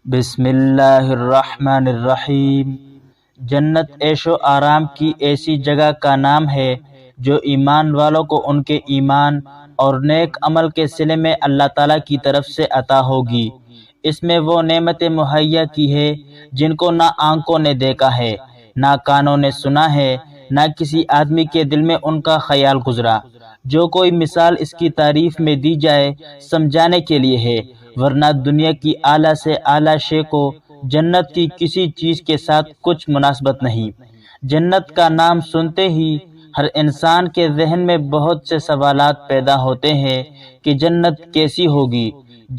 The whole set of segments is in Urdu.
بسم اللہ الرحمن الرحیم۔ جنت عیش و آرام کی ایسی جگہ کا نام ہے جو ایمان والوں کو ان کے ایمان اور نیک عمل کے صلے میں اللہ تعالیٰ کی طرف سے عطا ہوگی۔ اس میں وہ نعمتیں مہیا کی ہے جن کو نہ آنکھوں نے دیکھا ہے، نہ کانوں نے سنا ہے، نہ کسی آدمی کے دل میں ان کا خیال گزرا۔ جو کوئی مثال اس کی تعریف میں دی جائے سمجھانے کے لیے ہے، ورنہ دنیا کی اعلیٰ سے اعلیٰ شے کو جنت کی کسی چیز کے ساتھ کچھ مناسبت نہیں۔ جنت کا نام سنتے ہی ہر انسان کے ذہن میں بہت سے سوالات پیدا ہوتے ہیں کہ جنت کیسی ہوگی،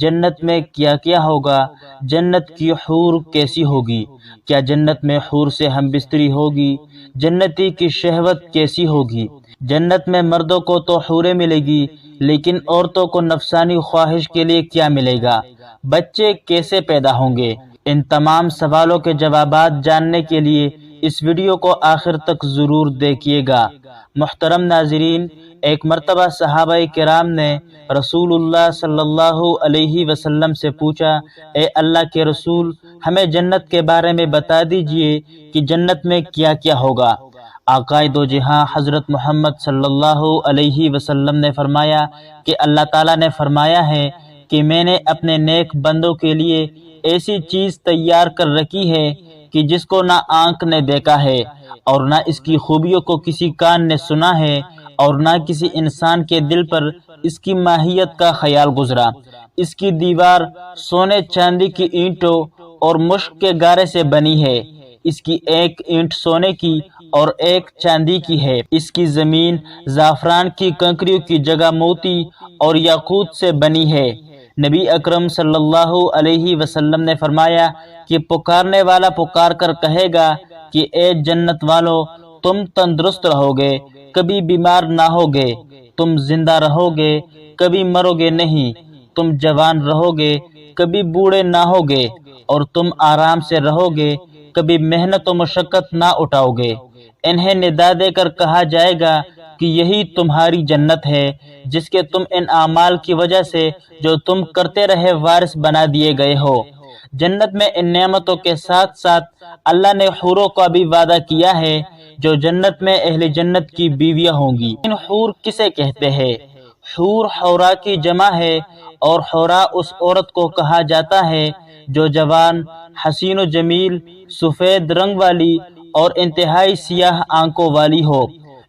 جنت میں کیا کیا ہوگا، جنت کی حور کیسی ہوگی، کیا جنت میں حور سے ہم بستری ہوگی، جنتی کی شہوت کیسی ہوگی۔ جنت میں مردوں کو تو حوریں ملے گی، لیکن عورتوں کو نفسانی خواہش کے لیے کیا ملے گا، بچے کیسے پیدا ہوں گے۔ ان تمام سوالوں کے جوابات جاننے کے لیے اس ویڈیو کو آخر تک ضرور دیکھیے گا۔ محترم ناظرین، ایک مرتبہ صحابہ کرام نے رسول اللہ صلی اللہ علیہ وسلم سے پوچھا، اے اللہ کے رسول، ہمیں جنت کے بارے میں بتا دیجئے کہ جنت میں کیا کیا ہوگا۔ آقائے دو جہاں حضرت محمد صلی اللہ علیہ وسلم نے فرمایا کہ اللہ تعالیٰ نے فرمایا ہے کہ میں نے اپنے نیک بندوں کے لیے ایسی چیز تیار کر رکھی ہے کہ جس کو نہ آنکھ نے دیکھا ہے اور نہ اس کی خوبیوں کو کسی کان نے سنا ہے اور نہ کسی انسان کے دل پر اس کی ماہیت کا خیال گزرا۔ اس کی دیوار سونے چاندی کی اینٹوں اور مشک کے گارے سے بنی ہے۔ اس کی ایک اینٹ سونے کی اور ایک چاندی کی ہے۔ اس کی زمین زعفران کی کنکریوں کی جگہ موتی اور یاقوت سے بنی ہے۔ نبی اکرم صلی اللہ علیہ وسلم نے فرمایا کہ پکارنے والا پکار کر کہے گا کہ اے جنت والو، تم تندرست رہو گے، کبھی بیمار نہ ہوگے، تم زندہ رہو گے، کبھی مرو گے نہیں، تم جوان رہو گے، کبھی بوڑھے نہ ہوگے، اور تم آرام سے رہو گے، کبھی محنت و مشقت نہ اٹھاؤ گے۔ انہیں ندا دے کر کہا جائے گا کہ یہی تمہاری جنت ہے جس کے تم ان اعمال کی وجہ سے جو تم کرتے رہے وارث بنا دیے گئے ہو۔ جنت میں ان نعمتوں کے ساتھ ساتھ اللہ نے حوروں کا بھی وعدہ کیا ہے جو جنت میں اہل جنت کی بیویاں ہوں گی۔ ان حور کسے کہتے ہیں؟ حور حورا کی جمع ہے، اور حورا اس عورت کو کہا جاتا ہے جو جوان، حسین و جمیل، سفید رنگ والی اور انتہائی سیاہ آنکھوں والی ہو۔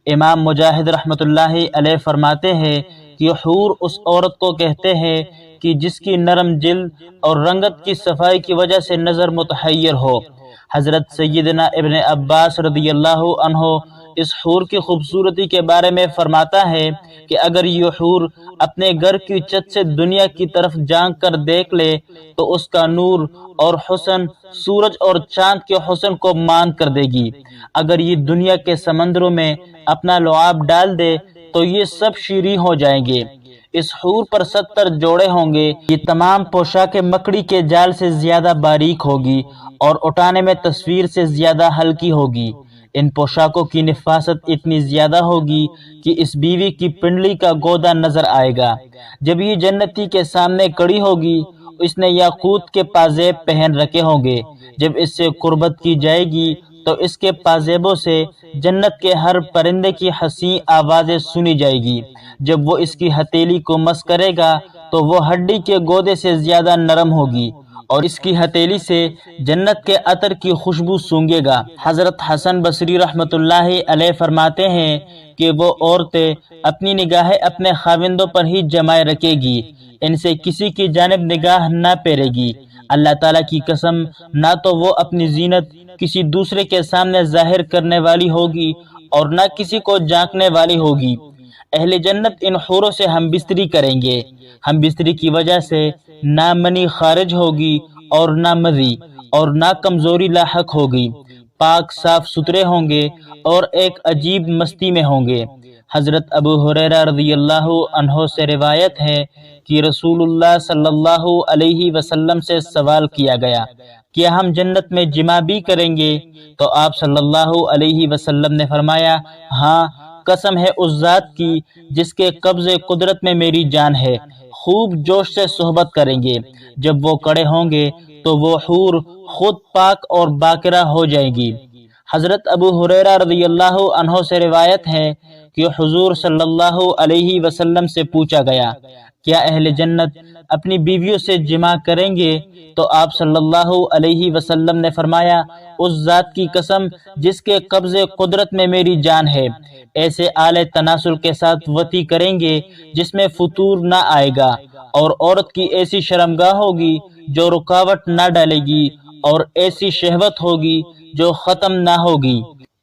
امام مجاہد رحمۃ اللہ علیہ فرماتے ہیں کہ حور اس عورت کو کہتے ہیں کہ جس کی نرم جلد اور رنگت کی صفائی کی وجہ سے نظر متحیر ہو۔ حضرت سیدنا ابن عباس رضی اللہ عنہ اس حور کی خوبصورتی کے بارے میں فرماتا ہے کہ اگر یہ حور اپنے گھر کی چھت سے دنیا کی طرف جھانک کر دیکھ لے تو اس کا نور اور حسن سورج اور چاند کے حسن کو مان کر دے گی۔ اگر یہ دنیا کے سمندروں میں اپنا لعاب ڈال دے تو یہ سب شیریں ہو جائیں گے۔ اس حور پر 70 جوڑے ہوں گے۔ یہ تمام پوشاک مکڑی کے جال سے زیادہ باریک ہوگی اور اٹھانے میں تصویر سے زیادہ ہلکی ہوگی۔ ان پوشاکوں کی نفاست اتنی زیادہ ہوگی کہ اس بیوی کی پنڈلی کا گودا نظر آئے گا۔ جب یہ جنتی کے سامنے کڑی ہوگی، اس نے یاقوت کے پازیب پہن رکھے ہوں گے۔ جب اس سے قربت کی جائے گی تو اس کے پازیبوں سے جنت کے ہر پرندے کی حسین آوازیں سنی جائے گی۔ جب وہ اس کی ہتھیلی کو مس کرے گا تو وہ ہڈی کے گودے سے زیادہ نرم ہوگی اور اس کی ہتھیلی سے جنت کے عطر کی خوشبو سونگے گا۔ حضرت حسن بصری رحمۃ اللہ علیہ فرماتے ہیں کہ وہ عورتیں اپنی نگاہیں اپنے خاوندوں پر ہی جمائے رکھے گی، ان سے کسی کی جانب نگاہ نہ پھیرے گی۔ اللہ تعالیٰ کی قسم، نہ تو وہ اپنی زینت کسی دوسرے کے سامنے ظاہر کرنے والی ہوگی اور نہ کسی کو جھانکنے والی ہوگی۔ اہل جنت ان حوروں سے ہم بستری کریں گے۔ ہم بستری کی وجہ سے نہ منی خارج ہوگی اور نہ مزی اور نہ کمزوری لاحق ہوگی۔ پاک صاف ستھرے ہوں گے اور ایک عجیب مستی میں ہوں گے۔ حضرت ابو ہریرہ رضی اللہ عنہ سے روایت ہے کہ رسول اللہ صلی اللہ علیہ وسلم سے سوال کیا گیا، کیا ہم جنت میں جمع بھی کریں گے؟ تو آپ صلی اللہ علیہ وسلم نے فرمایا، ہاں، قسم ہے اس ذات کی جس کے قبض قدرت میں میری جان ہے، خوب جوش سے صحبت کریں گے۔ جب وہ کڑے ہوں گے تو وہ حور خود پاک اور باکرہ ہو جائے گی۔ حضرت ابو ہریرہ رضی اللہ عنہ سے روایت ہے کہ حضور صلی اللہ علیہ وسلم سے پوچھا گیا، کیا اہل جنت اپنی بیویوں سے جماع کریں گے؟ تو آپ صلی اللہ علیہ وسلم نے فرمایا، اس ذات کی قسم جس کے قبض قدرت میں میری جان ہے، ایسے آلے تناسل کے ساتھ وطی کریں گے جس میں فطور نہ آئے گا، اور عورت کی ایسی شرمگاہ ہوگی جو رکاوٹ نہ ڈالے گی، اور ایسی شہوت ہوگی جو ختم نہ ہوگی۔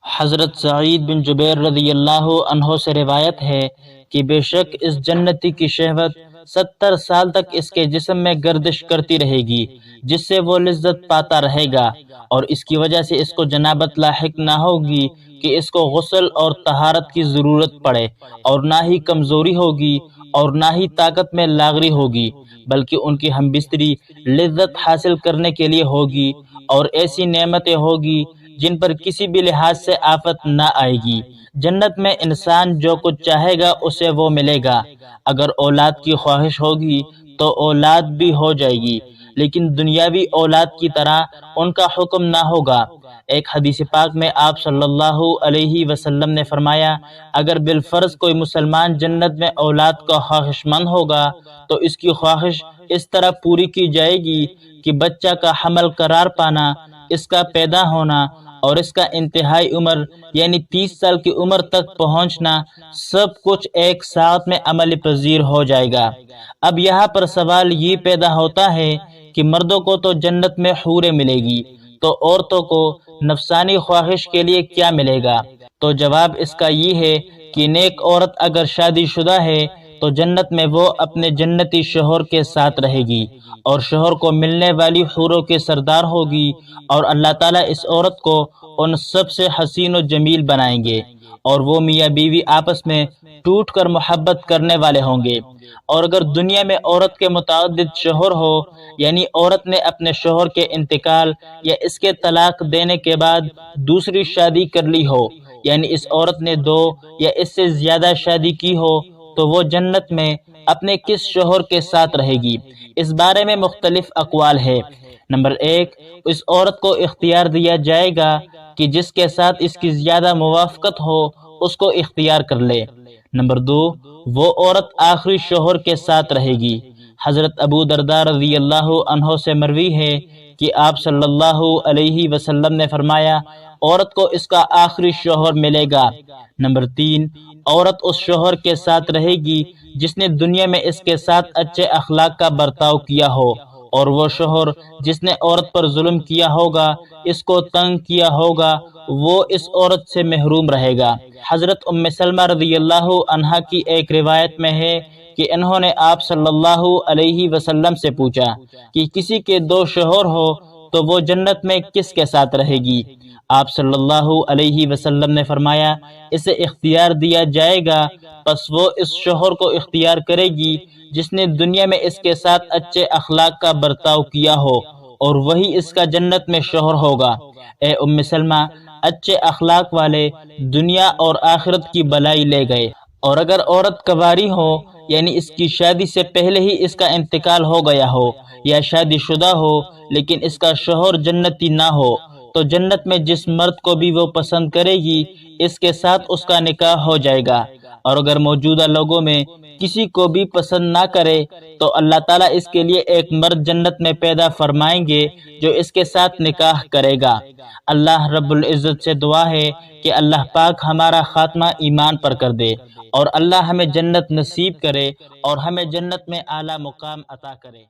حضرت سعید بن جبیر رضی اللہ عنہ سے روایت ہے کہ بے شک اس جنتی کی شہوت 70 سال تک اس کے جسم میں گردش کرتی رہے گی، جس سے وہ لذت پاتا رہے گا، اور اس کی وجہ سے اس کو جنابت لاحق نہ ہوگی کہ اس کو غسل اور طہارت کی ضرورت پڑے، اور نہ ہی کمزوری ہوگی اور نہ ہی طاقت میں لاغری ہوگی، بلکہ ان کی ہم بستری لذت حاصل کرنے کے لیے ہوگی، اور ایسی نعمتیں ہوگی جن پر کسی بھی لحاظ سے آفت نہ آئے گی۔ جنت میں انسان جو کچھ چاہے گا اسے وہ ملے گا۔ اگر اولاد کی خواہش ہوگی تو اولاد بھی ہو جائے گی، لیکن دنیاوی اولاد کی طرح ان کا حکم نہ ہوگا۔ ایک حدیث پاک میں آپ صلی اللہ علیہ وسلم نے فرمایا، اگر بالفرض کوئی مسلمان جنت میں اولاد کا خواہش مند ہوگا تو اس کی خواہش اس طرح پوری کی جائے گی کہ بچہ کا حمل قرار پانا، اس کا پیدا ہونا اور اس کا انتہائی عمر یعنی 30 سال کی عمر تک پہنچنا، سب کچھ ایک ساتھ میں عمل پذیر ہو جائے گا۔ اب یہاں پر سوال یہ پیدا ہوتا ہے کہ مردوں کو تو جنت میں حوریں ملے گی، تو عورتوں کو نفسانی خواہش کے لیے کیا ملے گا؟ تو جواب اس کا یہ ہے کہ نیک عورت اگر شادی شدہ ہے تو جنت میں وہ اپنے جنتی شوہر کے ساتھ رہے گی، اور شوہر کو ملنے والی حوروں کے سردار ہوگی، اور اللہ تعالیٰ اس عورت کو ان سب سے حسین و جمیل بنائیں گے، اور وہ میاں بیوی آپس میں ٹوٹ کر محبت کرنے والے ہوں گے۔ اور اگر دنیا میں عورت کے متعدد شوہر ہو، یعنی عورت نے اپنے شوہر کے انتقال یا اس کے طلاق دینے کے بعد دوسری شادی کر لی ہو، یعنی اس عورت نے 2 یا اس سے زیادہ شادی کی ہو، تو وہ جنت میں اپنے کس شوہر کے ساتھ رہے گی؟ اس بارے میں مختلف اقوال ہے۔ نمبر 1، اس عورت کو اختیار دیا جائے گا کہ جس کے ساتھ اس کی زیادہ موافقت ہو اس کو اختیار کر لے۔ نمبر 2، وہ عورت آخری شوہر کے ساتھ رہے گی۔ حضرت ابو درداء رضی اللہ عنہ سے مروی ہے کہ آپ صلی اللہ علیہ وسلم نے فرمایا، عورت کو اس کا آخری شوہر ملے گا۔ نمبر 3، عورت اس شوہر کے ساتھ رہے گی جس نے دنیا میں اس کے ساتھ اچھے اخلاق کا برتاؤ کیا ہو، اور وہ شوہر جس نے عورت پر ظلم کیا ہوگا، اس کو تنگ کیا ہوگا، وہ اس عورت سے محروم رہے گا۔ حضرت ام سلمہ رضی اللہ عنہا کی ایک روایت میں ہے کہ انہوں نے آپ صلی اللہ علیہ وسلم سے پوچھا کہ کسی کے 2 شوہر ہو تو وہ جنت میں کس کے ساتھ رہے گی؟ آپ صلی اللہ علیہ وسلم نے فرمایا، اسے اختیار دیا جائے گا، پس وہ اس شوہر کو اختیار کرے گی جس نے دنیا میں اس کے ساتھ اچھے اخلاق کا برتاؤ کیا ہو، اور وہی اس کا جنت میں شوہر ہوگا۔ اے ام سلمہ، اچھے اخلاق والے دنیا اور آخرت کی بلائی لے گئے۔ اور اگر عورت کنواری ہو، یعنی اس کی شادی سے پہلے ہی اس کا انتقال ہو گیا ہو، یا شادی شدہ ہو لیکن اس کا شوہر جنتی نہ ہو، تو جنت میں جس مرد کو بھی وہ پسند کرے گی اس کے ساتھ اس کا نکاح ہو جائے گا۔ اور اگر موجودہ لوگوں میں کسی کو بھی پسند نہ کرے تو اللہ تعالیٰ اس کے لیے ایک مرد جنت میں پیدا فرمائیں گے جو اس کے ساتھ نکاح کرے گا۔ اللہ رب العزت سے دعا ہے کہ اللہ پاک ہمارا خاتمہ ایمان پر کر دے، اور اللہ ہمیں جنت نصیب کرے اور ہمیں جنت میں اعلیٰ مقام عطا کرے۔